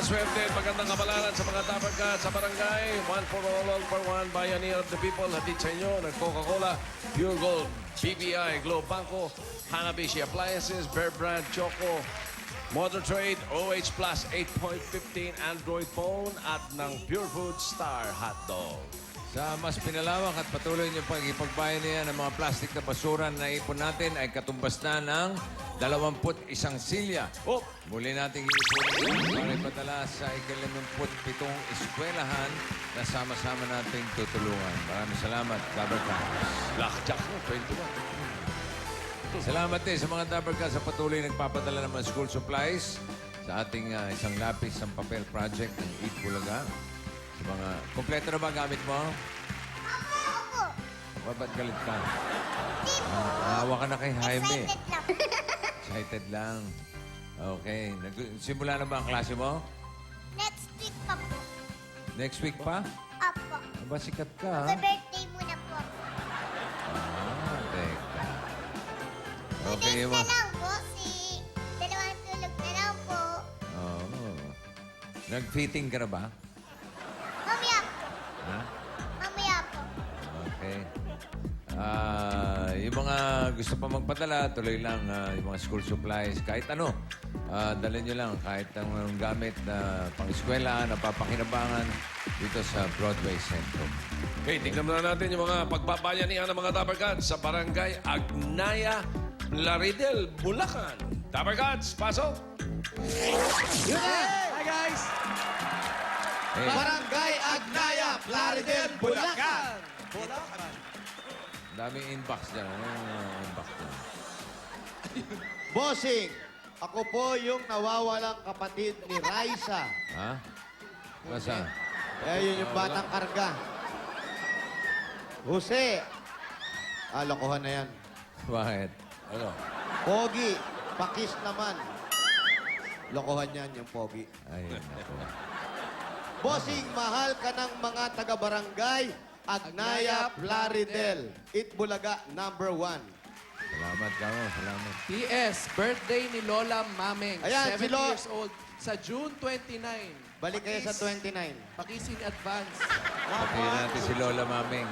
Maswerte at magandang kabalaran sa mga dapat sa barangay. One for all for one. Bayanihan of the people. Hatid sa inyo ng Coca-Cola, Pure Gold, BPI, Globe Banco, Hanabishi Appliances, Bear Brand Choco, Motor Trade, OH Plus 8.15 Android phone at ng Pure Food Star Hot Dog. Sa mas pinalawak at patuloy niyong pag-ipagbayanihan ng mga plastik na basura na ipon natin ay katumbas na ng 21 silya. Oh! Muli nating iipon para ipadala sa 57 eskwelahan na sama-sama nating tutulungan. Maraming salamat, Dabarkas. Blackjack mo, 21. Salamat din sa mga Dabarkas sa patuloy nagpapadala ng mga school supplies sa ating isang lapis ng papel project ng Eat Bulaga. Sa mga... Kompleto na ba gamit mo? Opo. Ba't galit ka? Hindi po. Naawa ka na kay Jaime. Excited lang. Excited lang. Okay. Simula na ba ang klase mo? Next week pa po. Next week pa? Opo. Aba, sikat ka, ha? Birthday muna po ako. Teka. 2 Okay, days mo. na lang po. Dalawang tulog na lang po. Oo. Nag-fitting ka na ba? Mamaya po. Ha? Mamaya po. Okay. Yung mga gusto pa magpadala, tuloy lang yung mga school supplies, kahit ano. Dalhin nyo lang kahit ang gamit na pang-eskwela, na papakinabangan dito sa Broadway Centro. Okay, tingnan muna natin yung mga pagbabayanihan ng mga Dabarkats sa Barangay Agnaya, Laridel, Bulacan. Dabarkats, pasok! Yun na! Hi guys! Hey, Barangay Agnaya, Plaridel, Bulacan! daming inbox dyan. Ano yung inbox dyan? Bossing, ako po yung nawawalang kapatid ni Raisa. Ha? Basta? Yun yung batang karga. Jose. Lokohan na yan. Bakit? Ano? Pogi, pakis naman. Lokohan yan yung Pogi. Ay, naku. Bossing, mahal ka ng mga taga-barangay Agnaya, Plaridel. Itbulaga, number 1. Salamat ka mo. Salamat. PS, birthday ni Lola Mameng. Ayan, 70 si Lo- years old. Sa June 29. Balik kayo sa 29. Pakis in advance. Patayin natin si Lola Mameng.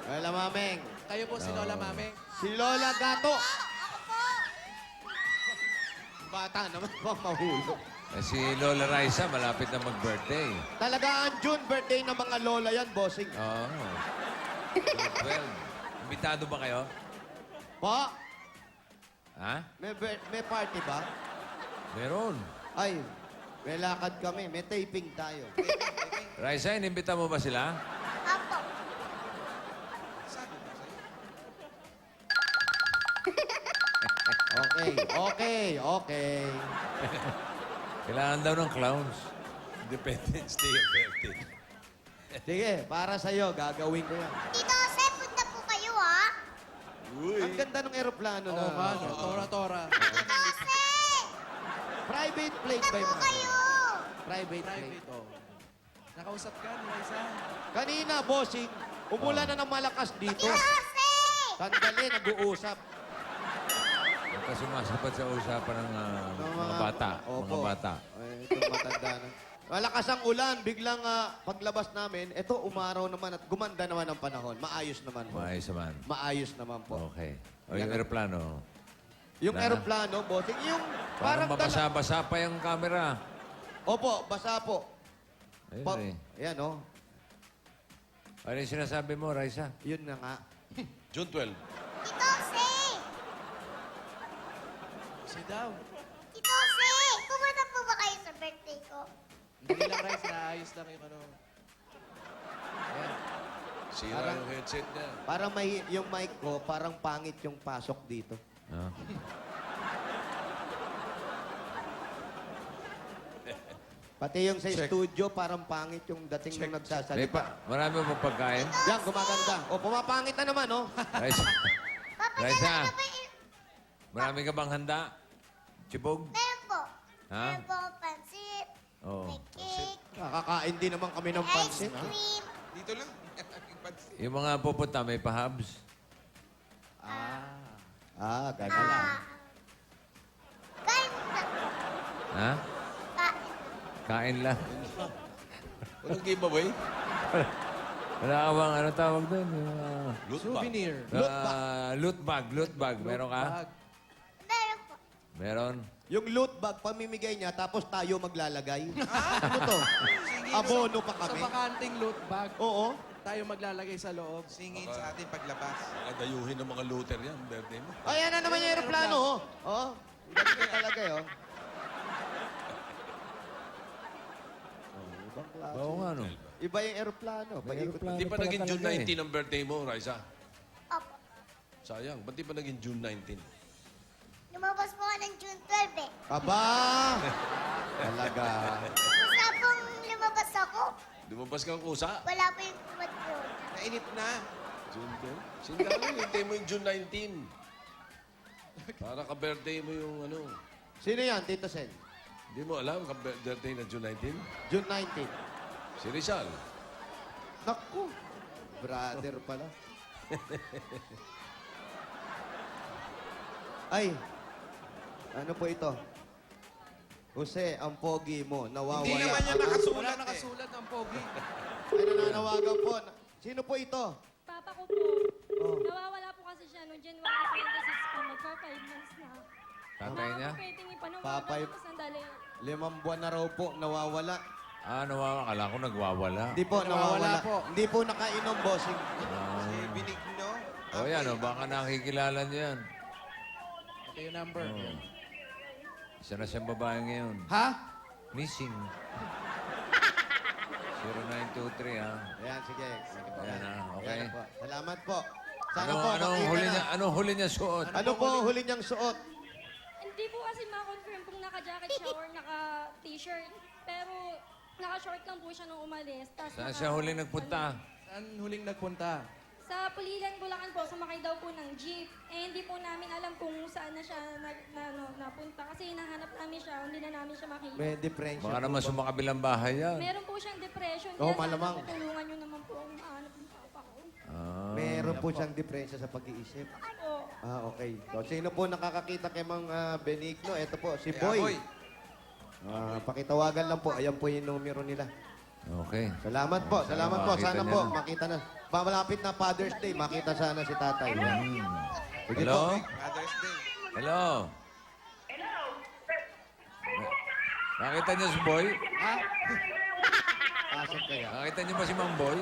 Wala, mameng. Kayo po si Lola Mameng. Si Lola Gato. Ako po. Bata naman po, mahulog. Si Lola Raisa, malapit na mag-birthday. Talaga ang June birthday ng mga lola yan, bossing. Oo. Well, imbitado ba kayo? Po, Ha? may party ba? Meron. Ay, may lakad kami. May taping tayo. Raisa, inimbita mo ba sila? Opo. Okay. Kailangan daw ng clowns. Independence Day of birthday. Sige, para sa'yo, gagawin ko yan. Tito Jose, punta po kayo, ha? Ang ganda ng eroplano na. Oo nga, no? Tora-tora. Tito Jose! Private plane Punta ba po yung kayo! Private plane. Private, oh. Nakausap ka ni Liza. Kanina, bossing, umulan na ng malakas dito. Tito Jose! Sandali, nag-uusap. Huwag ka sumasapat sa usapan ng mga bata. Opo. Mga bata. Ay, ito matanda na. Malakas ang ulan, biglang paglabas namin, ito umaraw naman at gumanda naman ang panahon. Maayos naman po. Maayos naman. Maayos naman po. Okay. O yung aeroplano. Yung Wala na. eroplano, bossing, yung Parang parang mabasa-basa pa yung camera. Opo, basa po. Ayun eh. Ayan, oh. Ano yung sinasabi mo, Raisa? Yun na nga. June 12. Tito Jose! Si daw. Tito Jose! Kumusta po ba kayo sa birthday ko? Hindi lang rice, naayos lang yung ano. Sira Parang- yung headset niya. Parang yung mic ko, parang pangit yung pasok dito. Ah. Pati yung sa studio, parang pangit yung dating nung May nagsasalita. marami mo pagkain? Yan, gumaganda. O, pumapangit na naman, oh. Raisa, Papa, Raisa. ano ba yung... marami ka bang handa? Chibog? Meron po. Ha? Meron po akong pansit, Oo. may cake, Nakakain din naman kami ng ice pansin, ha? cream. Dito lang. Yung mga pupunta, may pahabs? Gagala. Kain na po. Ha? Kain. Kain lang. Walang giveaway? Wala ka bang ano tawag doon? Loot bag. Souvenir. Loot bag. Meron ka? Bag. Meron po. Meron. Yung loot bag, pamimigay niya, tapos tayo maglalagay. Ano to? Abono pa Sa kami. bakanting loot bag, Oo. tayo maglalagay sa loob. Singin sa ating paglabas. Dayuhin ng mga looter yan, birthday mo. Ayan na naman yung aeroplano, oh. Oh, galing ka talaga, oh. Oh, ibang klase. Oo nga, no? Iba yung aeroplano. May Paikot. aeroplano. Di pa pala naging June talaga 19 ang birthday mo, Raisa? Opo. Sayang, ba't di pa naging June 19? Lumabas po ako ng June 12 eh. Aba! Talaga. Basta pong lumabas ako, Lumabas kang kusa? wala po yung tumatlo. Nainip na. June 12? Sinda mo, hintay mo yung June 19. Para ka-birthday mo yung ano. Sino yan, Tito Sen? Hindi mo alam, ka-birthday na June 19? June 19. Si Rizal. Naku. Brother pala. Ay. Ano po ito? Jose, ang pogi mo, nawawala. Hindi naman niya Wala nakasulat eh. nakasulat ang pogi. Ay, nananawagan po. Sino po ito? Papa ko po. Oh. Nawawala po kasi siya noong January 26 po. Magpa-5 months na. Tatay niya? Baka po pwedeng ipanuwagan Papay. ko sandali. 5 buwan na raw po, nawawala. Akala ko nagwawala. Hindi po, Nawawala nawawala. po. Hindi po nakainom, bossing. Si Benigno. O yan, baka nakikilala niyo yan. Ito yung number. Yan. Isa na siyang babae ngayon. Ha? Missing. 0923, ha? Ayan, sige. Sige po. Ayan, okay. Ayan po. Salamat po. Sana po, Anong makita huli na. niya? Anong huli niya suot? Ano po ang huli niyang suot? Hindi po kasi ma-confirm kung naka-jacket siya or naka-t-shirt. Pero naka-short lang po siya nung umalis. Tas Saan siya huling nagpunta? Saan huling nagpunta? Sa Pulilan, Bulacan po, sumakay daw po ng jeep. Eh, hindi po namin alam kung saan na siya napunta. Kasi hinahanap namin siya, hindi na namin siya makita. May differential. Baka po naman ba? sumakabilang bahay yan. Meron po siyang depression. Oo, kaya malamang. sana tutulungan niyo naman po ang mahanap ng papa ko. Meron po siyang diferensya sa pag-iisip. Po. Okay. So, sino po nakakakita kay Mang Benigno? Ito po, si Kaya, Boy. Boy. Pakitawagan lang po. Ayan po yung numero nila. Okay. Salamat po. Sana Salamat po. makita Sana niya po. na. Makita na. Malapit na Father's Day. Makita sana si tatay. Sige Hello? po. Mother's Day. Hello? Nakita niyo si Boy? Pasok kaya. Nakita niyo ba si Mang Boy?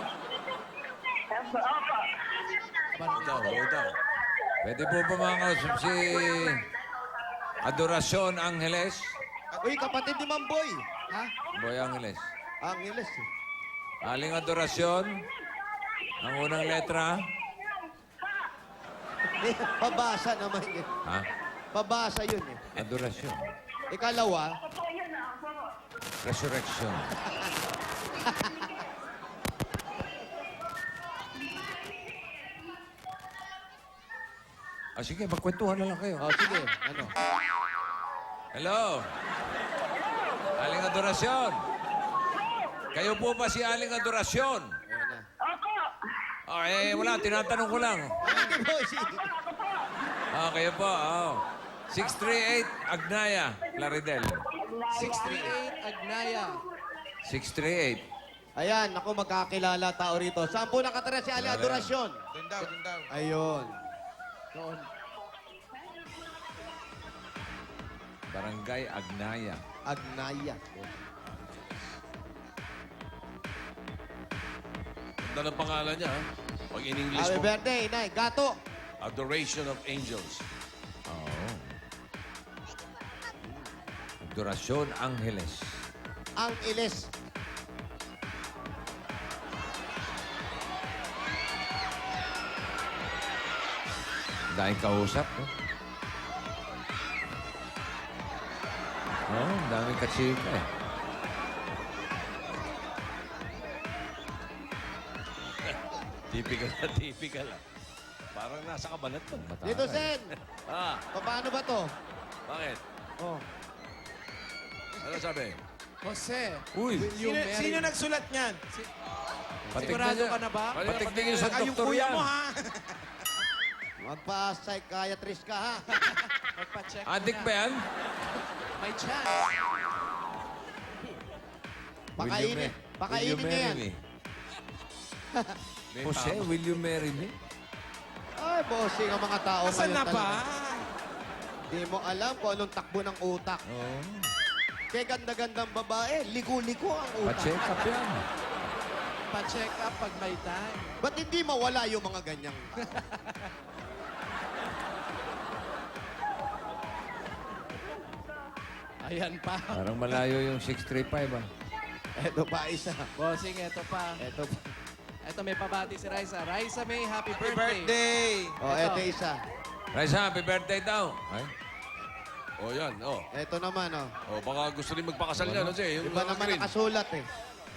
Oo daw. Pwede po ba mga kausap si Adoracion Angeles? Uy, kapatid ni Mang Boy. Ha? Boy Angeles. Angeles. Aling Adoracion. Ang unang letra. Pabasa naman yun. Ha? Pabasa yun eh. Adoracion. Ikalawa, Resurrection. Sige, magkwentuhan na lang kayo. oh sige, ano? Hello? Aling Adoracion. Kayo po ba si Aling Adoracion? Ayan na. Wala. Tinatanong ko lang. Ano po si... Kayo po. 638 Agnaya, Plaridel. 638 Agnaya. 638. Ayan, ako magkakilala tao rito. Saan po nakatira si Ali Wala. Adoracion? Doon daw, doon daw. Ayun. Doon. Barangay Agnaya. Agnaya. Ganda ng pangalan niya, ha? Pag in English Happy mo, birthday, Nay. Gato. Adoration of Angels. Oo. Adoracion Angeles. Ang ilis. Dahil kausap, no? Ang daming katsika, eh. Typical na typical, ha? Parang nasa kabanat to. Dito, Sen. Ah, Paano ba to? bakit? Oh. Ano sabi? Jose, Uy, will you marry... Sino nagsulat niyan? Sigurado ka na ba? Patignan niyo sa Ay, yung doktor kuya yan. mo, ha? Magpa-psychiatrist ka, ha? Magpa-check Adik muna. ba yan? May chance. Pakainin. Pakainin niya yan. Jose, will you marry me? Ay, bossing ang mga tao Asan ngayon na ba? talaga. Di mo alam kung anong takbo ng utak. Oo. Kaya ganda-gandang babae, ligo-ligo ang utak. Pa-check up yan. Pa-check up pag may time. Ba't hindi mawala yung mga ganyang? Ayan pa. Parang malayo yung 635 ah. Eto pa isa. Bossing, eto pa. Eto pa. Eto may pabati si Raisa. Raisa May, happy Happy birthday. birthday! Oh, eto isa. Raisa, happy birthday daw. Ay, O yan, o. Eto naman, oh. O baka gusto rin magpakasal niya, no, Jay? Yung Iba naman green. nakasulat eh.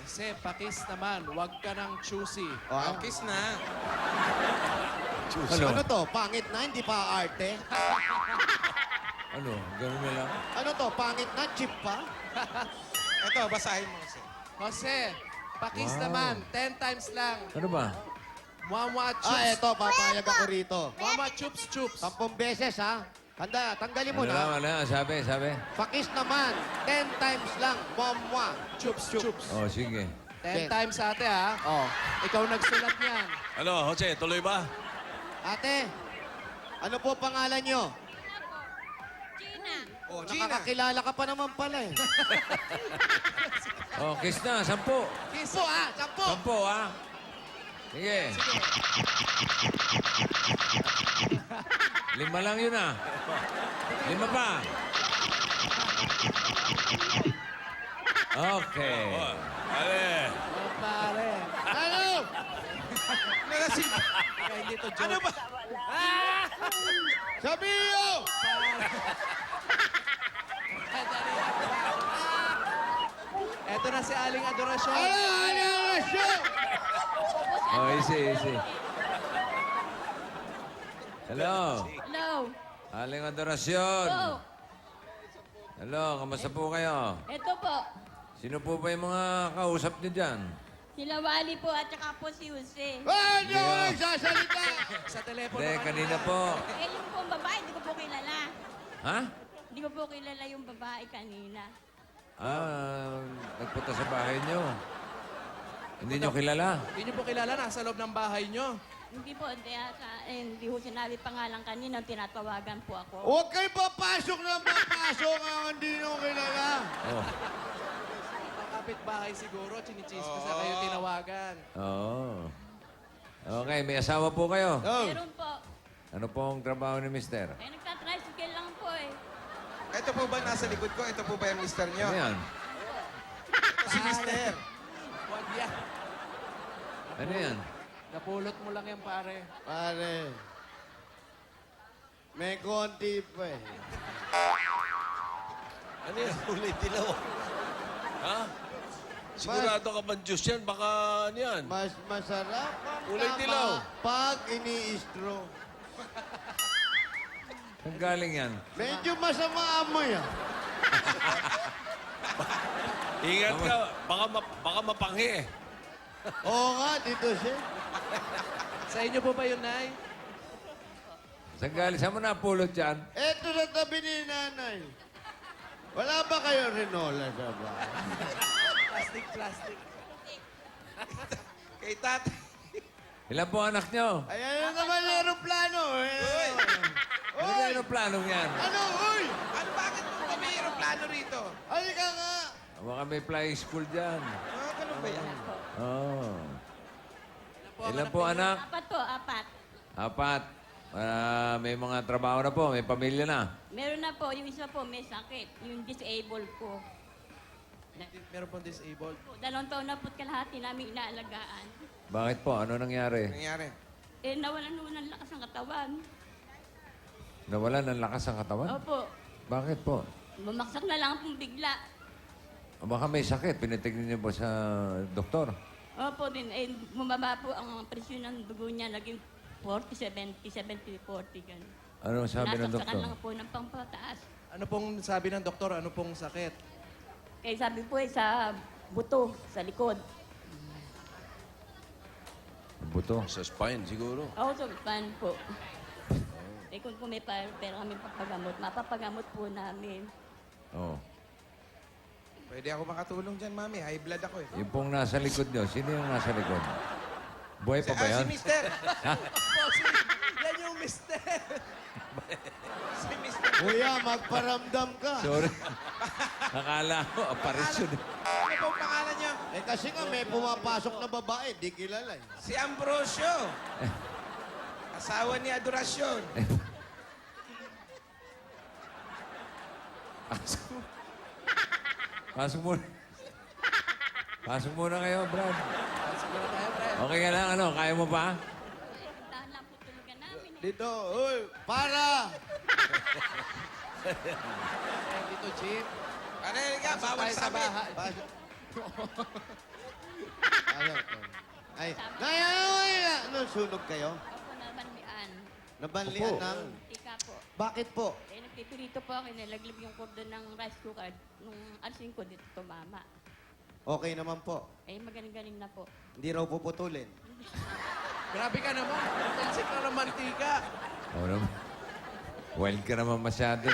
Kasi pakis naman, huwag ka nang choosy. Oh, Oh, kiss na. ano? Ano to? Pangit na, hindi pa arte. Ano? Ganun na lang? Ano to? Pangit na, cheap pa? Ito, basahin mo kasi. Jose, pakis Wow. naman, 10 times lang. Ano ba? Mwa chups. Ah, eto, papayag ako rito. Mwa chups chups. 10 beses, ha? Handa, tanggalin mo Ano lang, na. ano? Sabi. Pakis naman, 10 times lang. Mwa. Chups chups. Oh, sige. 10 times ate ha. Oh. Ikaw nagsulat niyan. Ano, Jose, tuloy ba? Ate, ano po pangalan nyo? Gina. Oh, Gina. nakakakilala ka pa naman pala eh. Oh, kiss na. 10. Kiss. 10 ah, 10. 10 ah. Sige. 5 lang yun ah. 5 pa. Okay. Ale. Oh, pare. Ano? Nagasin. Kaya hindi to joke. Ano ba? Sabiyo! Eto na si Aling Adorasyon. Ano siya? Oh, easy. Hello. Hello. Aling Adorasyon. Po. Hello, kamusta po kayo? Ito po. Sino po ba yung mga kausap niyo dyan? Sila Wally po at saka po si Jose. Ano nagsasalita? Sa telepono. Hindi, kanina po. Eh, yung pong babae, hindi ko po kilala. Ha? Hindi ko po kilala yung babae kanina. Nagpunta sa bahay niyo. Hindi niyo kilala? Hindi niyo po kilala, nasa loob ng bahay niyo. Hindi po, hindi ko sinabi pangalan kanina, tinatawagan po ako. Huwag kayo papasok na papasok ang hindi nyo kilala. Oh. Kapit bahay siguro, chinichismis na kayo tinawagan. Oo. Okay, may asawa po kayo. Oh. Meron po. Ano po ang trabaho ni mister? Eh, nagtatricycle lang po eh. Ito po ba nasa likod ko? Ito po ba yung mister nyo? Ano yan? Ito si mister. Huwag yan. Ano yan? Napulot mo lang yan, pare. Pare, may konti pa eh. Ano yan? Ulay dilaw. Ha? Sigurado ka ba juice yan? Baka ano yan? Mas masarap ang Kulay tama dilaw. pag ini-istro. Saan galing yan? Medyo masama amoy ah. Ingat ka. Baka mapanghi eh. Oo nga, dito siya. Sa inyo po ba yun, Nay? Saan galing? Saan mo napulot yan? Eto na tabi ni nanay. Wala ba kayo rinola sa bahay? Plastic. Kay tatay. Ilan po anak niyo? Ayan na naman yung aeroplano. Uy! Ano yung aeroplanong yan? Ano? Uy! Ano, bakit po kami aeroplano rito? Halika nga! Baka may flying school dyan. Ah, ganun ba yan? Oh. Ilan po anak? Apat po, apat. 4. May mga trabaho na po, may pamilya na. Meron na po, yung isa po may sakit, yung disabled po. Meron pong disabled. 2 taon na po't kalahati namin inaalagaan. Bakit po? Ano nangyari? Nangyari. Eh, nawalan mo ng lakas ng katawan. Nawala ng lakas ang katawan? Opo, Bakit po? bumaksak na lang pong bigla. Baka may sakit. Pinitignan niyo po sa doktor. Opo din, eh, bumaba po ang presyon ng dugo niya, naging 40, 70, 70, 40, gano'n. Ano sabi ng Nasaksakan doktor? lang po ng pangpataas. Ano pong sabi ng doktor? Ano pong sakit? Kaya sabi po eh, sa buto, sa likod. Buto. Sa spine siguro. Ako sa pan po. Eh kung may pera kami papagamot, mapapagamot po namin. Oh. Pwede ako makatulong dyan, mami. High blood ako eh. Yung pong nasa likod nyo, sino yung nasa likod? Buhay pa ba Si yan? mister. Bossing, yan yung mister. Si mister. Kuya, magparamdam ka. Sorry. Akala ko, aparisyon. Ano pong pangalan niyo? Eh kasi nga may pumapasok na babae, di kilala eh. Si Ambrosio. Asawa ni Adorasyon. Pasok muna. Pasok muna kayo, Brad. Siguro tayo, pre. Okay ka lang, ano? Kaya mo pa? Dahan lang po tulugan namin. Dito, uy, para! Eh, dito, Jeep. Ano yun ka? Bawal Tayo sa sa amin. bahay. Pasok. Ay, ay, ano, sunog kayo? Ako naman mian. Nabanlian Opo. ng... Tika po. Bakit po? Eh, nagpipirito po ako. Nilaglag yung cordon ng rice cooker. Nung alisin ko dito tumama. Okay naman po. Eh, magaling-galing na po. Hindi raw puputulin. Grabe ka naman. Talsik na ng mantika. Oo naman. Wild ka naman masyado.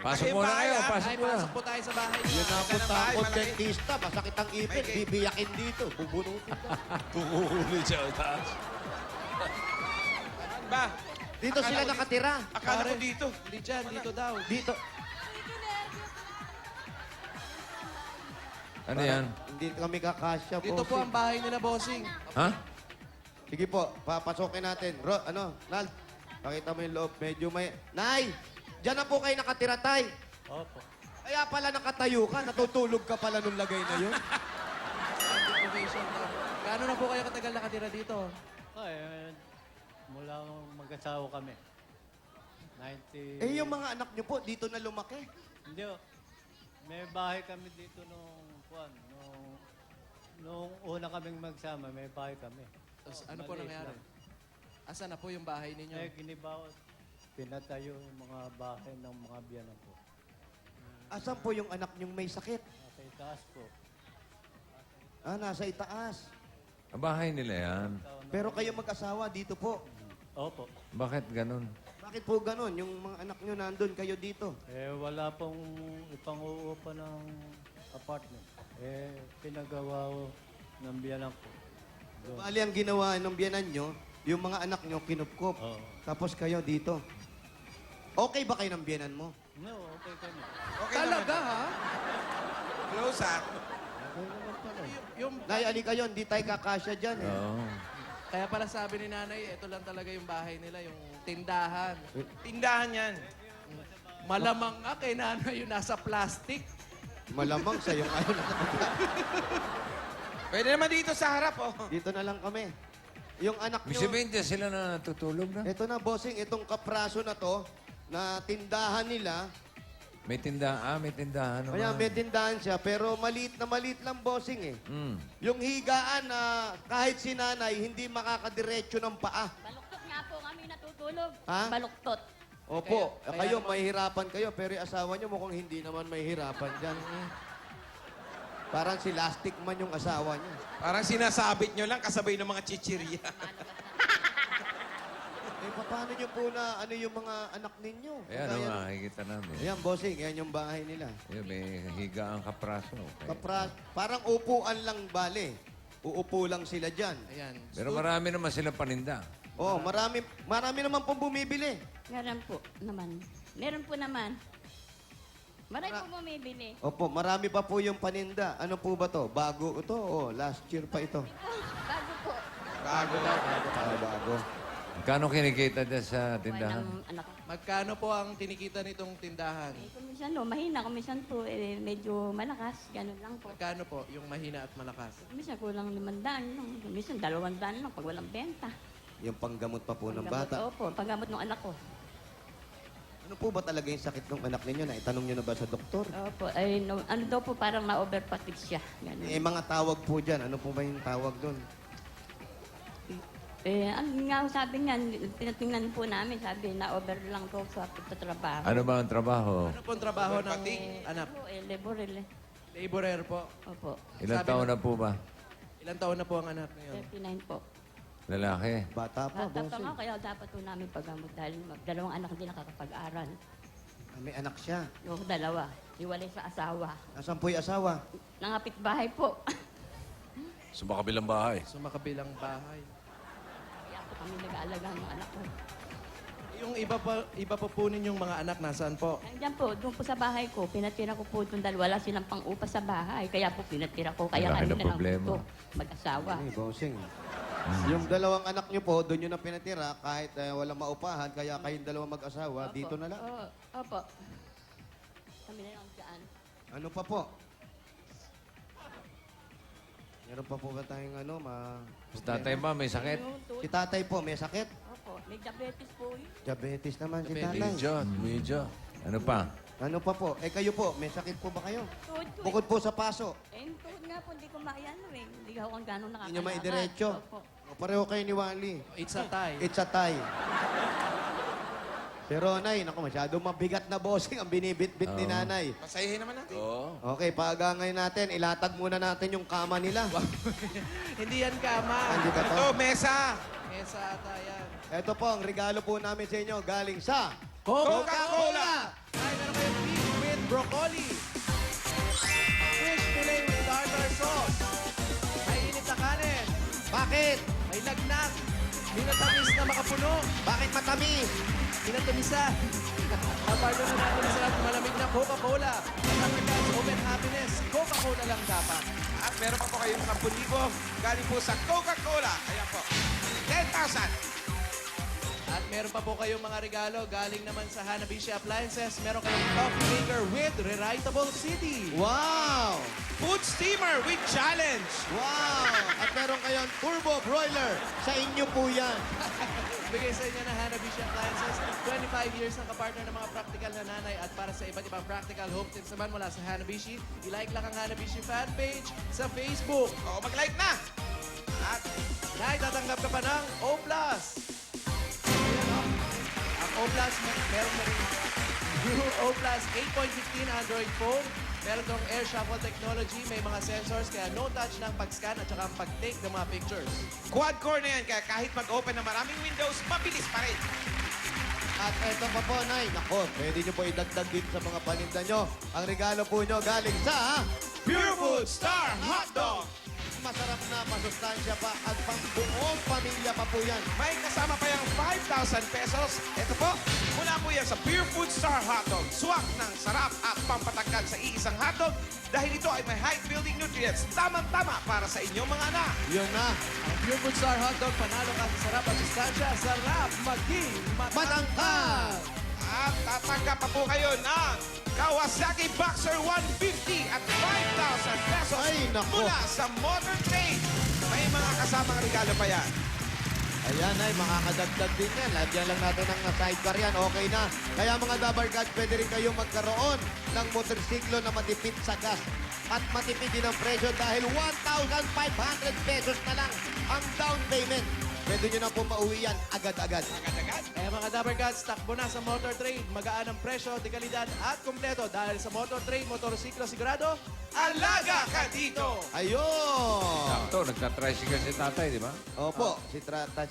Pasok Ay, muna bahay, kayo, ah. pasok Ay, muna. pasok po tayo sa bahay niya. Yun na po ng bahay, takot malaki. dentista. Masakit ang ipin. May gate. Bibiyakin dito. Bubunutin ka. Tuhuli siya sa taas. Ba? Dito sila nakatira. Akala ko dito. Hindi dyan, dito daw. Dito. Ano yan? Hindi kami kakasya po. Dito po ang bahay nila, bossing. Ha? Sige po, papasokin natin. Nal, pakita mo yung loob. Medyo may... Nay! Diyan na po kayo nakatira, tay. Opo. Kaya pala nakatayo ka. Natutulog ka pala nung lagay na yun. Information na. Gaano na po kayo katagal nakatira dito? Ay, mula mag-asawa kami. 90... Eh, yung mga anak niyo po, dito na lumaki. Hindi, may bahay kami dito nung una kaming magsama, may bahay kami. Tapos, ano po Maliit nangyari? lang. Asa na po yung bahay ninyo? Eh, ginibaw, pinatayo yung mga bahay ng mga biyanan ko. Asan po yung anak niyong may sakit? Nasa itaas po. Ah, nasa itaas. Ang bahay nila yan. Pero kayo mag-asawa dito po. Opo. Bakit ganun? Bakit po ganun? Yung mga anak niyo nandun, kayo dito. Eh, wala pong ipang-uupa ng apartment. Eh, pinagawa ko ng biyanan ko. Doon. Bali ang ginawa ng biyanan nyo, yung mga anak nyo kinupkup. Oo. Tapos kayo dito. Okay ba kayo ng biyanan mo? No, okay kami. Okay Talaga, naman. ha? Close up. Yung, Nay, ali kayo, hindi tayo kakasya dyan eh. Oo. kaya pala sabi ni nanay, ito lang talaga yung bahay nila, yung tindahan. Tindahan yan. Malamang nga kay nanay yung nasa plastic. Malamang sa yung ayaw na. Pwede naman dito sa harap, oh. Dito na lang kami. Yung anak May nyo, sabihin dyan sila na natutulog na? eto na bossing, itong kapraso na to, na tindahan nila, May tindahan, may tindahan naman. kaya may tindahan siya, pero maliit lang bossing eh. Mm. Yung higaan na kahit si nanay, hindi makakadiretso ng paa. Baluktot nga po kami natutulog. Ha? Baluktot. Opo, Kaya kayo naman- mahihirapan kayo, pero yung asawa nyo mukhang hindi naman mahihirapan dyan. Parang si Lastic man yung asawa niya. Parang sinasabit nyo lang kasabay ng mga chichirya. Eh, paano nyo po na ano yung mga anak ninyo? Ayan, Kagaya- ang makikita namin. Ayan, bossing, yan yung bahay nila. Ayan, may higa ang kapraso. Okay. Parang upuan lang bale. Uupo lang sila dyan. Ayan. Pero marami naman sila paninda. Oh, marami naman pong bumibili. Meron po naman. Meron po naman. Marami po bumibili. Opo, marami pa po yung paninda. Ano po ba to? Bago ito? Oh, last year pa ito. Bago po. Bago daw. Bago. Magkano kinikita dyan sa Buwan tindahan? ng anak. Magkano po ang tinikita nitong tindahan? Eh, kuminsan no, mahina. Kuminsan po, medyo malakas. Ganun lang po. Magkano po yung mahina at malakas? Kuminsan kulang 500 lang. Kuminsan 200 lang pag walang benta. Yung panggamot pa po ng Panggamot, bata. Opo, panggamot ng anak ko. Ano po ba talaga yung sakit ng anak ninyo? Naitanong nyo na ba sa doktor? Opo, ay, no, ano daw po parang na-overfatigue siya. Ganun. Eh, mga tawag po dyan. Ano po ba yung tawag doon? Ano nga ho sabi niyan, tinatingnan po namin, sabi na-over lang to sa pagtatrabaho. Ano ba ang trabaho? Ano po ang trabaho ng anak? Opo, laborer. Laborer po. Opo, Ilang Sabi taon na- na po ba? Ilang taon na po ang anak ngayon? 39 po. Lalaki. Bata pa, Bata pa bossing. nga, kaya dapat po namin paggamot dahil dalawang anak hindi nakakapag-aral. May anak siya. Yung dalawa. Iwalay sa asawa. Nasaan po yung asawa? Nangapit bahay po. Sa makabilang bahay. Sa makabilang bahay. Kaya po kami nag-aalaga ng anak ko. Yung iba pa po ninyong mga anak, nasaan po? Nandiyan po, doon po sa bahay ko. Pinatira ko po doon dahil wala silang pang-upa sa bahay. Kaya po pinatira ko. Kaya Malaki kami na na lang problema. po mag-asawa. Ay, bossing. Yung dalawang anak niyo po, doon nyo na pinatira kahit walang maupahan, kaya kayong dalawang mag-asawa, Opo. dito na lang. Oo, opo. Kami na lang dyan. Ano pa po? Meron pa po ba tayong Si tatay ba may sakit? Yung Si tatay po, may sakit? Opo, may diabetes po yun. Diabetes naman si Diabetes. tatay. Medyo. Ano pa? Ano pa po? Eh kayo po, may sakit po ba kayo? Tuhod ko Bukod po sa paso. yung tuhod nga po, hindi ko maayano eh. Hindi ako kung gano'ng nakakalakad. Hindi nyo maidiretso. Opo. O, pareho kayo ni Wally. It's a tie. It's a tie. Pero Nay, naku, masyado mabigat na bossing ang binibit-bit ni Nanay. Pasayahin naman natin. Oo. Okay, paagangay natin, ilatag muna natin yung kama nila. Hindi yan kama. Hindi ba to? Ito, mesa. Mesa ata yan. Ito po, ang regalo po namin sa inyo galing sa Coca-Cola! Ay, meron kayong beef with broccoli. Fish fillet with tartar sauce. May init na kanin. Bakit? May lagnat. Minatamis na makapuno. Bakit matamis? Minatamisa. Apartner na natin sa malamig na Coca-Cola. Pagkakas open happiness. Coca-Cola lang dapat. At meron pa po kayong 10,000 galing po sa Coca-Cola. Ayan po. 10,000. At meron pa po kayong mga regalo galing naman sa Hanabishi Appliances. Meron kayong coffee maker with rewritable CD. Wow! Food steamer with challenge. Wow! At meron kayong turbo broiler. Sa inyo po yan. Bigay sa inyo ng Hanabishi Appliances. 25 years ng kapartner ng mga practical na nanay at para sa iba't ibang practical home tips naman mula sa Hanabishi, i-like lang ang Hanabishi fan page sa Facebook. O, mag-like na. At Nay, tatanggap ka pa ng O+. Ayan, oh. Ang O+, meron na rin new O+, 8.15 Android phone. Meron tong air shuffle technology, may mga sensors, kaya no touch ng pag-scan at saka ang pag-take ng mga pictures. quad-core na yan, kaya kahit mag-open ng maraming windows, mabilis pa rin. At eto pa po, Nay. Nako, pwede nyo po idagdag din sa mga paninda nyo. Ang regalo po nyo galing sa Pure Food Star Hot Dog. masarap na masustansya pa at pang buong pamilya pa po yan. May kasama pa yung 5,000 pesos. Ito po, mula po yan sa Pure Food Star Hotdog. Swak ng sarap at pampatangkad sa iisang hotdog dahil ito ay may high-building nutrients. Tamang-tama para sa inyong mga anak. Yun na. Ang Pure Food Star Hotdog, panalo ka sa sarap at sustansya. Sarap maging Matangkad! At tatanggap pa po kayo ng Kawasaki Boxer 150 at 5,000 pesos Ay, nako. mula sa Motor Trade. May mga kasamang regalo pa yan. Ayan ay, makakadagdag din yan. Lagyan lang natin ng sidecar yan. Okay na. Kaya mga Dabar Cats, pwede rin kayo magkaroon ng motorsiklo na matipid sa gas. At matipid din ang presyo dahil 1,500 pesos na lang ang down payment. Pwede nyo na po mauwi yan agad-agad. Agad-agad. Eh mga Dabber Cats, takbo na sa Motor Trade. Magaan ang presyo, dekalidad at kumpleto. Dahil sa Motor Trade, motorsiklo sigurado, Alaga ka dito! Ayun! Sakto, nagta-tricycle si tatay, di ba? Opo, si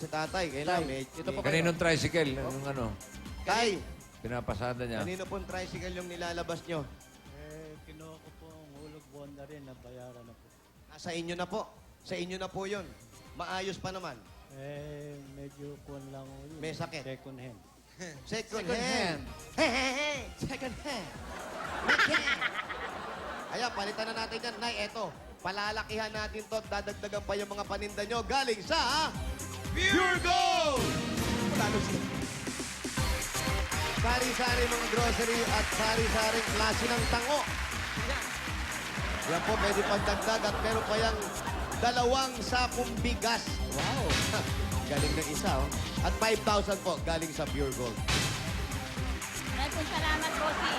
tatay. Kailan? Ito po kayo. Kaninong tricycle? Yung ano, Tay, pinapasada niya. kanino pong tricycle yung nilalabas nyo? Kinuha ko po ang hulog buwan na rin, nabayaran na po. Sa inyo na po. Sa inyo na po yun. Maayos pa naman. Medyo kuwan lang ko yun. May sakit. Second hand. Second Second hand. Second hand. Ayan, palitan na natin yan. Nay, eto. Palalakihan natin to at dadagdagan pa yung mga paninda nyo galing sa Pure Gold! Lalo si sari-sari mga grocery at sari-saring klase ng tango. Yan po, pwede pagdagdag at meron pa yung 2 sakong bigas. Wow! Galing ng isa, oh. At 5,000 po galing sa Pure Gold. Maraming salamat po, si.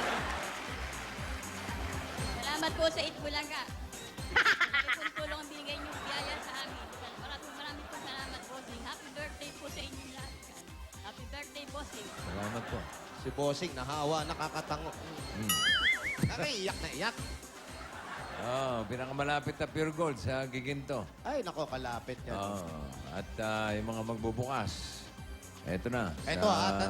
Salamat po sa Itbulaga. Ito tulong ang binigay niyo biyaya sa amin. Maraming po salamat po, si. Happy birthday po sa inyong lahat. Happy birthday, bossing. Salamat po. Si Bossing, nahawa, nakakatango. Iyak na iyak. Oh, pinakamalapit na Pure Gold sa Giginto. Ay, nako, kalapit yan. Oh, at yung mga magbubukas. Eto na. Eto, sa atan.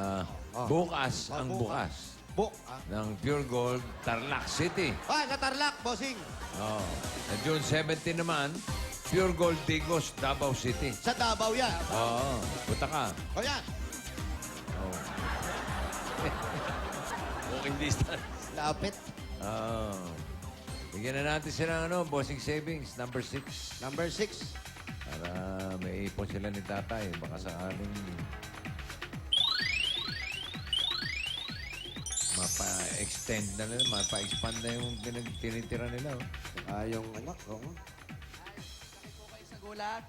Oh. Bukas Oh, ang bukas. bukas. ng Pure Gold, Tarlac City. Ah, sa Tarlac, bossing. Oh. Sa June 17 naman, Pure Gold Tigos, Davao City. Sa Davao yan. Oo. Punta ka. O yan. Oh. Walking distance. Lapit. Oh. Bigyan na natin sila ng bossing savings, number 6. Number 6. Para may ipon sila ni tatay. Baka sakaling mapa-extend na nila, mapa-expand na yung tinitira nila. Oh. Yung anak, oo. Po kayo sa gulat.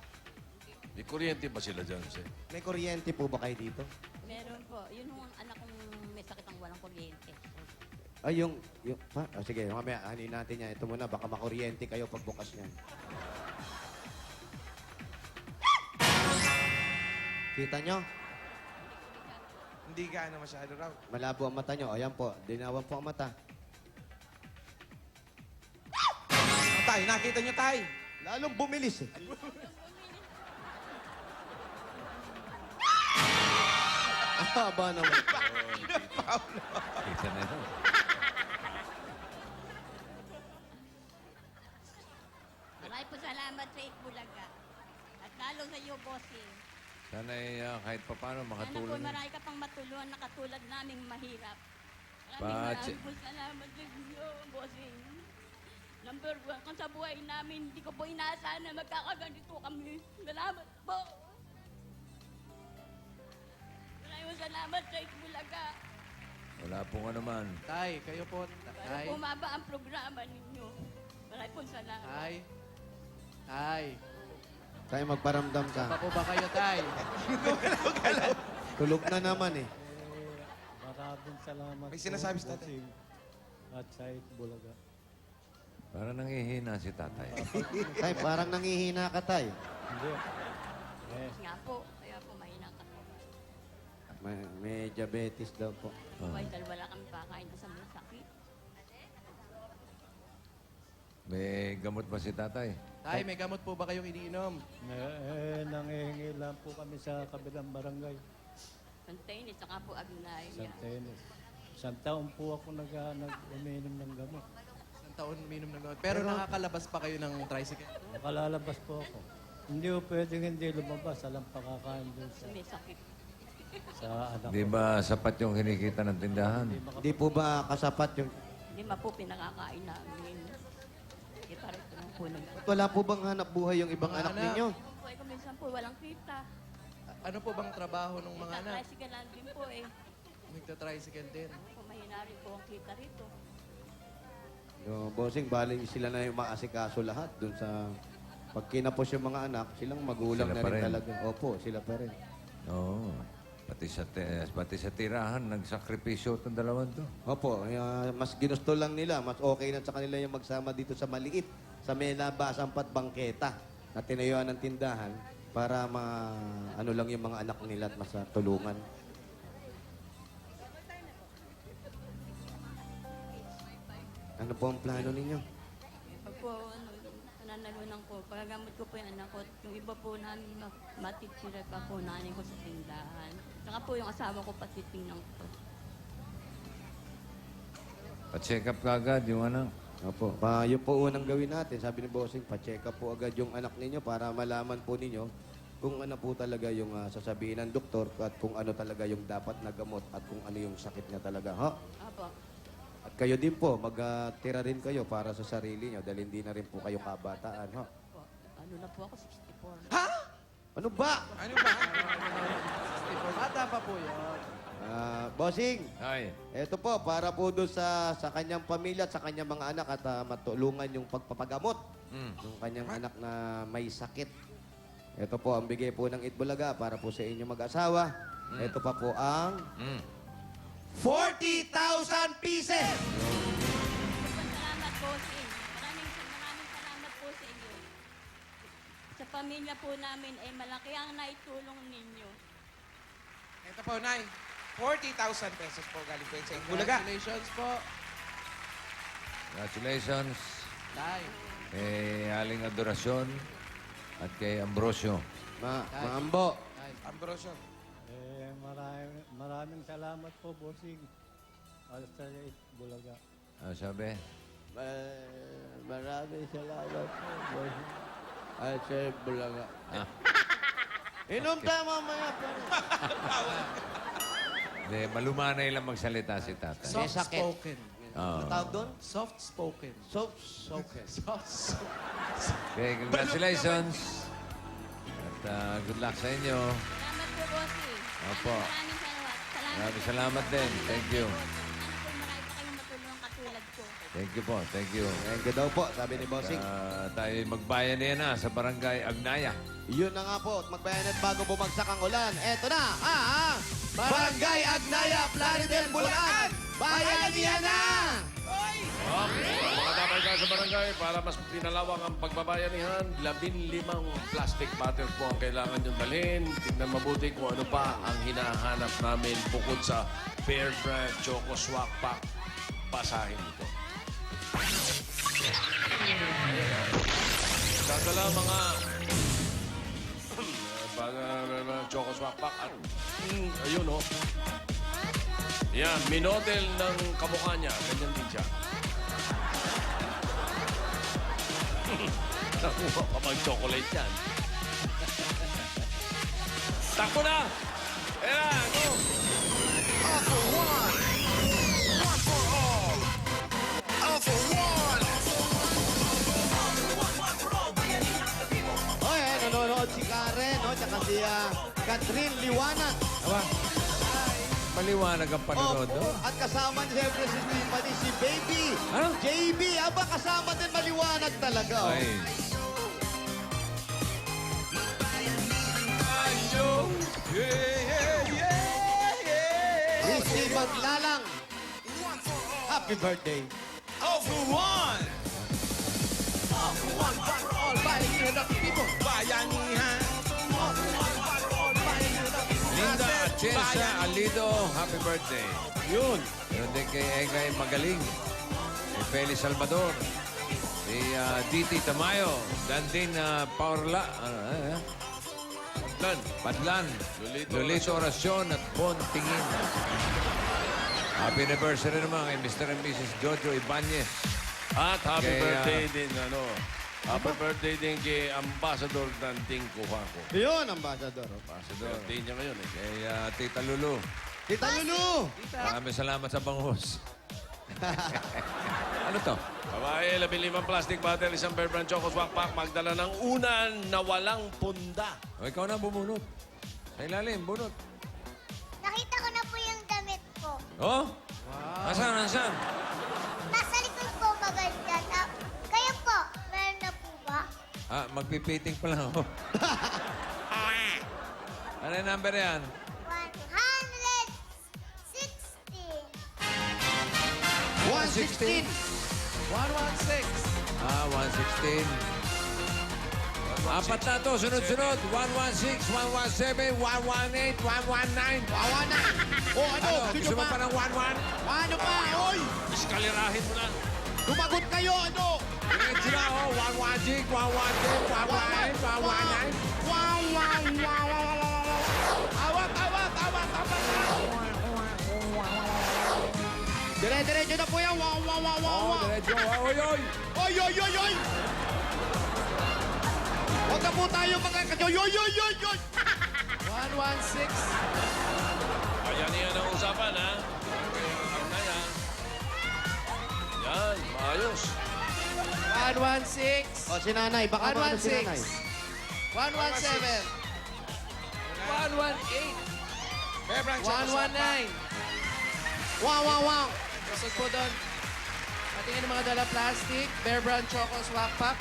May kuryente ba sila dyan, sir? May kuryente po ba kayo dito? Meron po. Yun yung anak kong may sakit ang walang kuryente. Ay, sige, mamaya, hanin natin yan. Ito muna, baka makuryente kayo pagbukas niyan. Kita nyo? Hindi gaano masyado raw. Malabo ang mata nyo. Ayan po, dinawan po ang mata. Tay, nakita nyo, Tay. Lalong bumilis eh. Haba naman. Kita na ito. Maraming po salamat sa Itbulaga. At lalo sa iyo, bossing. Sana kahit pa paano Sana po makatulong. marami ka pang matulungan na katulad naming mahirap. Pa- Maraming po salamat sa inyo, bossing. Number 1, kung sa buhay namin, hindi ko po inaasahan na magkakaganito kami. Salamat po. Maraming salamat sa Itbulaga. Wala pong ano man. Tay, kayo po. Para Tay. bumaba ang programa ninyo. Maraming po salamat. Tay. Tay. Tayo magparamdam ka. Pa po ba kayo, Tay? Tulog na naman eh. Maraming salamat May sinasabi si po, tatay. bossing. At sa Bulaga. Para nangihina si tatay. Tay, parang nangihina ka, tay. Hindi. Eh, Nga po, kaya po mahina ka. May diabetes daw po. Oh. Why, dahil wala kami pakain sa mga sakit. May gamot ba si tatay? Tay, may gamot po ba kayong iniinom? nangihingi lang po kami sa kabilang barangay, Contained, saka po Agnay. San Tenis. Isang taon po ako nag-uminom ng gamot. Isang taon uminom ng gamot. Pero nakakalabas pa kayo ng tricycle? Nakalalabas po ako. Hindi po pwedeng hindi lumabas. Alam pakakain doon May sakit. sa anak Di ko. ba sapat yung kinikita ng tindahan? Hindi po ba kasapat yung... Hindi ma po pinakakain namin. Hindi parang ito lang po Wala po bang hanap buhay yung ibang Mga anak anak. ninyo? po ay kuminsan po walang kita. Ano po bang trabaho ng mga anak? Tricycle lang din po eh. Nagta-tricycle din. Kung mahina rin po ang kita rito. Yung bossing, bali sila na yung maasikaso lahat dun sa... Pag kinapos yung mga anak, silang magulang Sila na pa rin rin. talaga. Opo, sila pa rin. Oo. Pati sa tirahan, nagsakripisyo itong dalawang to. Opo, mas ginusto lang nila, mas okay na sa kanila yung magsama dito sa maliit, sa may labasan pat bangketa na tinayuan ng tindahan para ano lang yung mga anak nila at mas tulungan. Ano po ang plano ninyo? Pag po, nananalunan ko, pagagamot ko po yung anak ko, yung iba po namin matitira pa po nanin ko sa tindahan. Saka po yung asawa ko patitingnan ko. Pa-check up ka agad yung anak. Opo, yun po unang gawin natin. Sabi ni Bossing, pa-check up po agad yung anak ninyo para malaman po ninyo kung ano po talaga yung sasabihin ng doktor at kung ano talaga yung dapat na gamot at kung ano yung sakit niya talaga. Ha? Apo. At kayo din po, magtira rin kayo para sa sarili nyo dahil hindi na rin po kayo kabataan. Ha? Po. Ano na po ako, 64. Ano ba? Ano ba? Bata pa po yun. Bossing, Ay, eto po, para po doon sa kanyang pamilya at sa kanyang mga anak at matulungan yung pagpapagamot ng kanyang anak na may sakit. Ito po ang bigay po ng Itbulaga para po sa inyong mag-asawa. Ito pa po ang 40,000 pieces! Salamat po sa inyo. Maraming salamat po sa inyo. Sa pamilya po namin ay malaki ang naitulong ninyo. Ito po, Nay. 40,000 pesos po galing po yun sa Itbulaga. Congratulations po. congratulations Tay. kay Aling Adorasyon at kay Ambrosio. Maambo. Tay. Ambrosio. Maraming salamat po, bossing. Alsa 8, Bulaga. Ano sabi? Maraming salamat po, boss. Ay, sir, Bulaga. Ah. Inom tayo mamaya pa. Hindi, malumanay lang magsalita si tatay. May sakit. Soft-spoken. Oo. Ang tawag doon? Soft-spoken. Soft-spoken. Okay, congratulations. At good luck sa inyo. Salamat po, bossing. Opo. Maraming salamat. Maraming salamat din. Thank you. Sana po marami pa kayong matulungan katulad ko. Thank you po. Thank you. Thank you daw po, sabi ni Bossing. Tayo magbayanihan na sa Barangay Agnaya. Yun na nga po, magbayanan bago bumagsak ang ulan. Eto na, Barangay Agnaya, Plaridel, Bulacan! Bayanihan na! Mga dabarka sa barangay, para mas pinalawak ang pagbabayanihan, 15 plastic bottles po ang kailangan niyong dalhin. Tingnan mabuti kung ano pa ang hinahanap namin bukod sa Bear Brand Choco Swak Pack. Basahin ito. Dadala mga Choco Swak Pack at ayun oh. Yan, minodel ng kamukha niya. Ganyan din siya. Nakuha pa mag-chocolate yan. Takbo na! Era, go! Oy, nanonood si Karen, no? Tsaka si Catherine Liwanag. Maliwanag ang panonood Opo, doon. at kasama siyempre si Tiffany, si Baby. Ano? JB, aba kasama din maliwanag talaga. Oh. Ay. Rizky Maglalang. Happy birthday. All for one! All bayanihan ng people. Bayanihan! Linda Atienza Alido, happy birthday. Yun. Meron din kay Egay Magaling. Kay Feli Salvador. Si Diti Tamayo. Dandin Paorla. Padlan. Lolito Oracion at Bon Tingin. Happy anniversary naman kay Mr. and Mrs. Jojo Ibanez. At happy Kay, birthday din, happy birthday din kay Ambassador Danting Kuhako. Yun, ambassador. Ambassador. Birthday niya ngayon eh. Kay Tita Lulu. Tita Lulu. Maraming salamat sa bangus. Ano to? Babae, 15 plastic bottle, isang Bear Brand Choco Swak Pack, magdala ng unan na walang punda. O, ikaw na bumunot. Sa ilalim, bunot. Nakita ko na po yung damit ko. Oh? Wow. Nasaan? Nasa likod ko maganda. Kayo po, meron na po ba? Magpipiting pa lang ako. Ano yung number yan? 116. 116. 116. 116. Apat na to, sunod-sunod. 116, 117, 118, 119. Wawa na. O ano, Gusto mo pa ng 11? Ano pa, oy? Iskalirahin mo na. Tumagot kayo, ano? Tingin sila, 116, 117, 119. Dire-diretso na po yan. Diretso. Oy! Oy, oy, oy, oy! Huwag na po tayo mga kadyo. Oy, oy, oy, oy! 116. Ayan yan ang usapan, ha? Agnaya. Yan, maayos. 116. O, si nanay. Baka ba si nanay? 117. 118. Bear Brand Choco Swak Pack. 119. Wow. Busog po doon. Patingin ng mga dala plastic. Bear Brand Choco Swak Pack.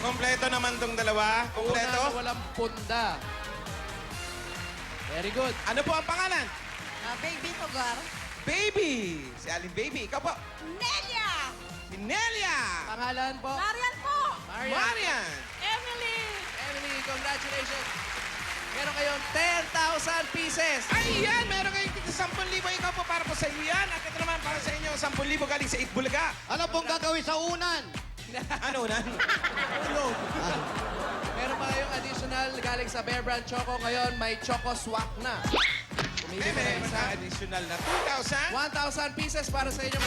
Kompleto naman tong dalawa. Una Kompleto. na walang punda. Very good. Ano po ang pangalan? Baby Togar. Baby! Si Aling Baby. Ikaw po. Nelia! Si Nelia! Pangalan po? Marian po! Marian! Emily! Emily, congratulations. Meron kayong 10,000 pieces. Ayan! Meron kayong 10,000. Ikaw po para po sa iyo yan. At ito naman para sa inyo, 10,000 galing sa 8 Bulaga. Ano pong gagawin sa unan? Ano na? Tulog. Meron pa kayong additional galing sa Bear Brand Choco. Ngayon, may Choco Swak na. Mamili ka ng isa. additional na 2,000. 1,000 pieces para sa inyo.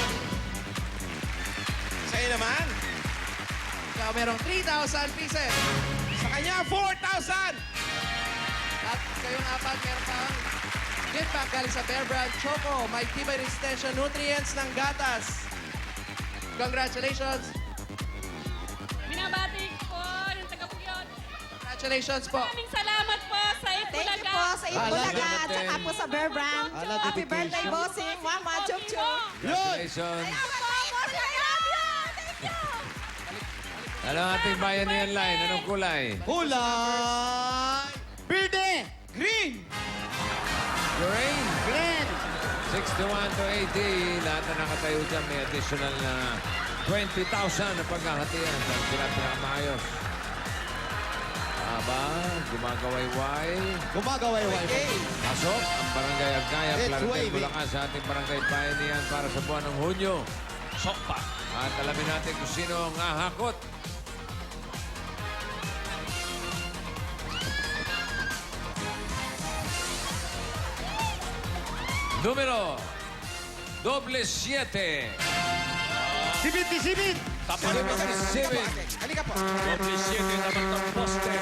Sa'yo naman. Ikaw merong 3,000 pieces. Sa kanya, 4,000. At kayong apat, meron pang gift pack galing sa Bear Brand Choco. May tibay resistensya nutrients ng gatas. Congratulations. Binabati ko yung taga-Puyon. Congratulations po. Maraming salamat po sa Thank you Itbulaga. po sa Itbulaga at saka po sa Bear Brand. Ala, Happy birthday, dedication. bossing. Mama, chup chup. Congratulations. Thank you. Ano ang ating Bayanihan line? Anong kulay? Kulay! Verde! Green. Green. Green! 61 to 80. Lahat na nakatayo dyan may additional na 20,000 na paghahatian. Ang sila pinakamayos. Aba, gumagawayway. Gumagaway-way. Pasok ang Barangay Agkaya, It's Plaridel, wavy. Bulacan sa ating Barangay Bayanihan para sa buwan ng Hunyo. Sokpa. At alamin natin kung sino ang ahakot. Número doble 7. Sibit ni sibit! Tapat ito sa Seven. Halika po. Doble 7 naman ng poste.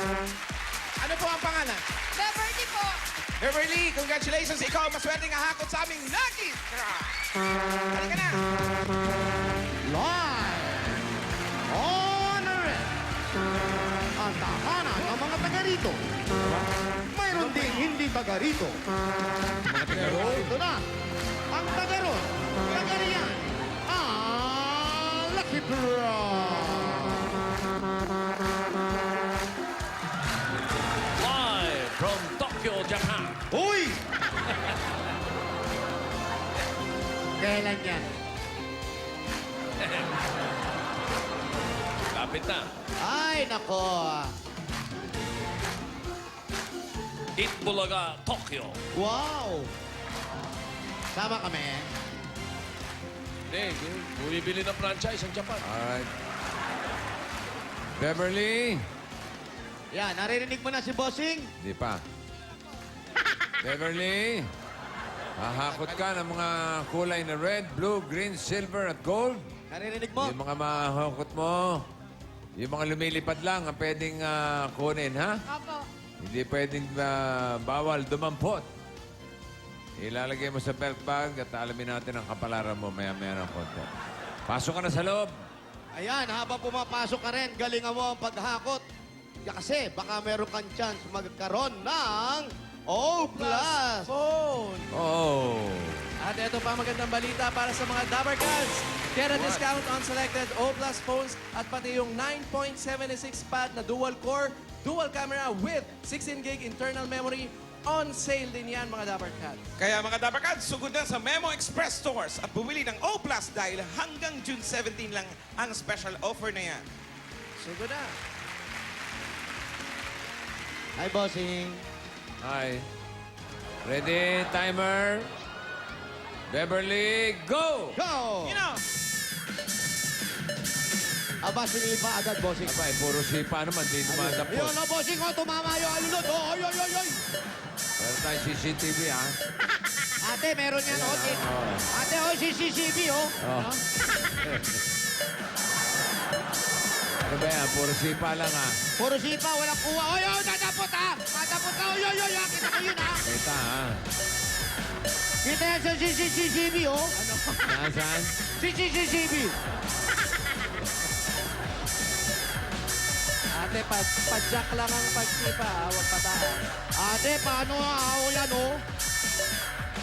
Ano po ang pangalan? Beverly po. Beverly, congratulations. Ikaw ang maswerteng ahakot sa aming Lucky Draw. Halika na. Live! Honor! Ang tahanan ng mga taga rito. Mayroon ding hindi taga rito. Mga tagaro. Ito na, ang taga ron, taga riyan, ang Lucky Draw! Live from Tokyo, Japan. Uy! Kailan yan? Kapit na. Ay, nako. Itbulaga, Tokyo. Wow! Sama kami. Hindi, bumibili ng franchise ang Japan. Alright. Beverly. Yan, naririnig mo na si Bossing? Di pa. Beverly. Hahakot ka ng mga kulay na red, blue, green, silver at gold. Naririnig mo? Yung mga mahakot mo, yung mga lumilipad lang ang pwedeng kunin, ha? Opo. Hindi pwedeng bawal dumampot. Ilalagay mo sa belt bag at alamin natin ang kapalaran mo maya-maya ng konti. Pasok ka na sa loob. Ayan, habang pumapasok ka rin, galingan mo ang paghakot. Kasi baka meron kang chance magkaroon ng O+. Phone. Oh. At ito pa magandang balita para sa mga Dabber Cats. Get a discount on selected O+ phones at pati yung 9.76 pad na dual-core, dual camera with 16 gig internal memory. On sale din yan, mga Dabber Cats. Kaya mga Dabarkad, sugod na sa Memo Express Stores at bumili ng O+ dahil hanggang June 17 lang ang special offer na yan. Sugod na. Hi, Bossing. Hi. Ready, timer. Beverly, go! Go! You know, Aba, sinipa agad, Bossing. Abay, puro sipa naman, di Yun, dumadapot. no, Bossing, oh, tumama yung alunod. Oh, oy, oy, oy, oy. Meron tayong CCTV, ha? Ate, meron yan, oh. Oh. Ate, oh, CCTV, oh. Oh. Ano ba yan? Puro sipa lang, ha? Puro sipa, walang kuha. Oy, oy, dadapot, ha. Dadapot ka, oy, oy, oy. Kita ko yun, ha. Kita, ha? Kita yan sa CCTV, oh. Nasaan? CCTV. Ate, padjak lang ang pagsipa, huwag pataas. Ate, paano, ha? Oh, yan, oh.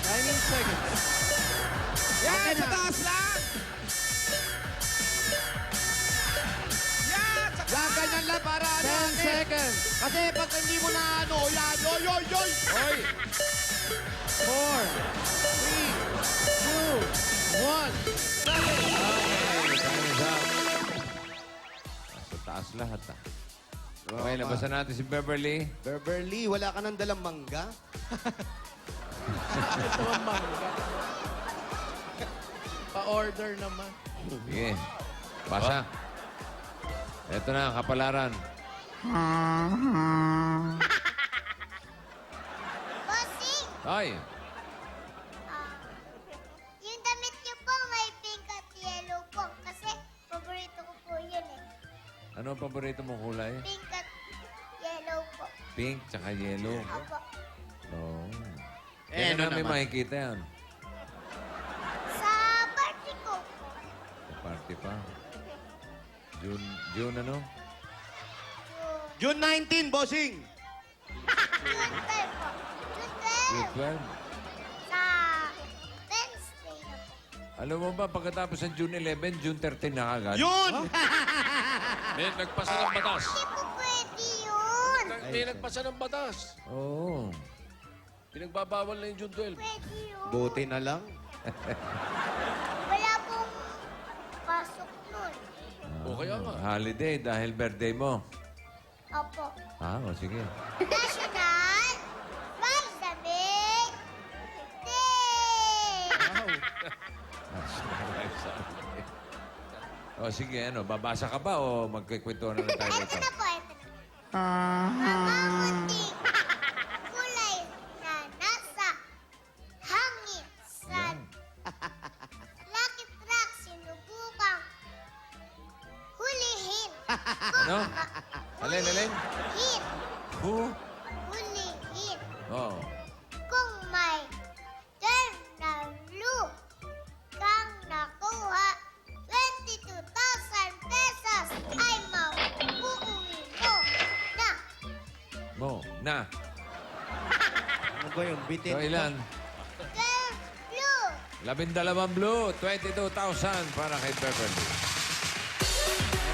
90 seconds. yan, sa taas lang! Yan, sa Yan, ganyan lang para, 10 ano, ate. seconds. Kasi pag hindi mo na, ano, yan, oy, oy, oy. Hoy! 4, 3, 2, 1. Okay, time is up. Nasa taas lahat, ha? Okay, labasan natin si Beverly. Beverly, wala ka nang dalang mangga? Ito ang mangga. Pa-order naman. Sige. Pasa. Ito na ang kapalaran. Bossing, Ay! Ano ang paborito mong kulay? Pink at yellow po. Pink tsaka yellow. Opo. Oo. Eh, Kailan ano namin naman? makikita yan? Sa party ko po. Sa party pa. June ano? June 19, bossing. June 12 po. June 12. June 12. Sa Wednesday na po. Alam mo ba, pagkatapos ng June 11, June 13 na agad? Yun! May nagpasa ng batas. Hindi po pwede yun. May nagpasa ng batas. Oo. Pinagbabawal na yung June 12. Pwede yun. Buti na lang. Wala pong pasok nun. O kaya nga. Holiday dahil birthday mo. Opo. O sige. National Vitamin Day! O sige, ano, babasa ka ba o magkikwento na lang tayo Ito dito? na po, ito na. Mamamuting kulay na nasa hangin sa Lucky Truck sinubukang hulihin. Ano? Alin? Hit, Who? hulihin. Oh. Kung may ternalo kang nakuha, 22,000 pesos ay mauuwi mo na. Ano ba yung bitin? So ilan? Ternalo! 12 blue, 22,000 para kay Beverly.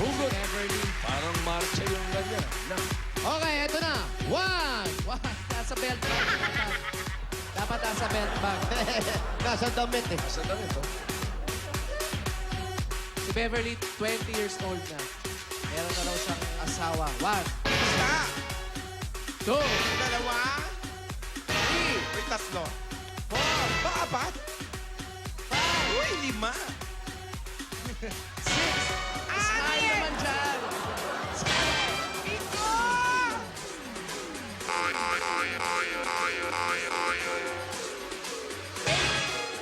Hugot. Parang marcha yung ganyan. Na. Okay, eto na. One. Nasa belt bag. Dapat nasa belt bag. Nasa damit eh. Sa damit, oh. Si Beverly, 20 years old na. Meron na raw siyang asawa. One. Isa, Two. dalawa, three. Uy, tatlo. Four. Ba, apat? Uy, lima. Smile naman dyan. Ito!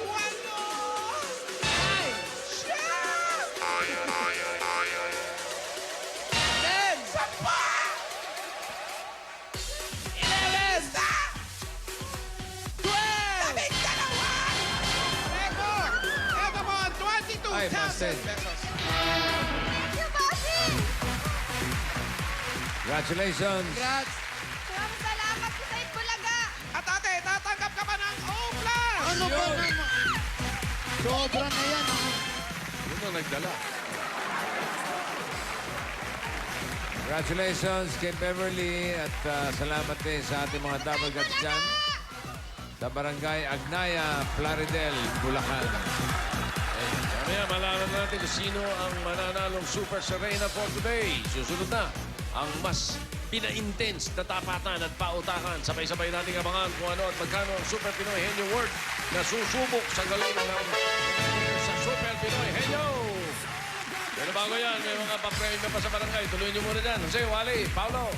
Walo! Siyam! Ten. Sapa! 11! Isa! 12. Labing dalawa! Eto! Eto mo, Ay, 22,000 Boston. pesos. Congratulations. Congrats. Maraming salamat po sa Itbulaga. At ate, tatanggap ka pa ng O+. Ano ba naman? Sobra na yan. Yun ang nagdala. Congratulations kay Beverly at salamat din sa ating mga double guts dyan sa Barangay Agnaya, Plaridel, Bulacan. Mamaya malaman natin kung sino ang mananalong Super Serena for today. Susunod na ang mas pina-intense na tapatan at pautakan. Sabay-sabay nating abangan kung ano at magkano ang Super Pinoy Henyo Award na susubok sa galing ng sa Super Pinoy Henyo. Pero bago yan, may mga pa-premium pa sa barangay. Tuloy niyo muna dyan. Jose, Wally, Paolo.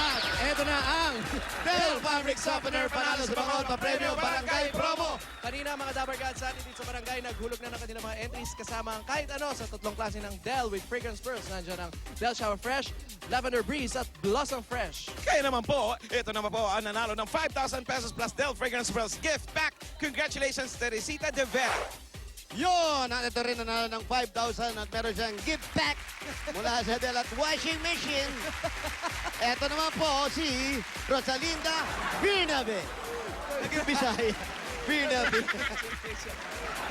At eto na ang Del Fabric Softener, panalo sa bangod, pa-premyo, barangay promo. kanina mga Dabber Gods sa atin dito sa barangay, naghulog na ng kanilang mga entries kasama ang kahit ano sa tatlong klase ng Del with Fragrance Pearls. Nandiyan ang Del Shower Fresh, Lavender Breeze at Blossom Fresh. Kaya naman po, ito naman po ang nanalo ng 5,000 pesos plus Del Fragrance Pearls gift pack. Congratulations, Teresita De Vera. Yun! At ito rin nanalo ng 5,000 at meron siyang gift pack mula sa Del at washing machine. Ito naman po si Rosalinda Birnabe. Naging Bisaya. Birnabe.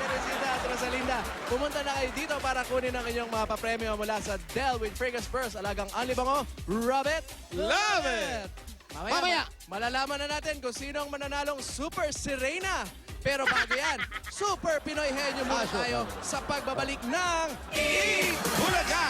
Teresita at Rosalinda, pumunta na kayo dito para kunin ang inyong mga papremyo mula sa Del with Fragrance Pearls. Alagang Anli Bango, Rub It, Love it! Mamaya, malalaman na natin kung sino ang mananalong Super Serena. Pero bago yan, Super Pinoy Henyo muna tayo sa pagbabalik ng Bulaga!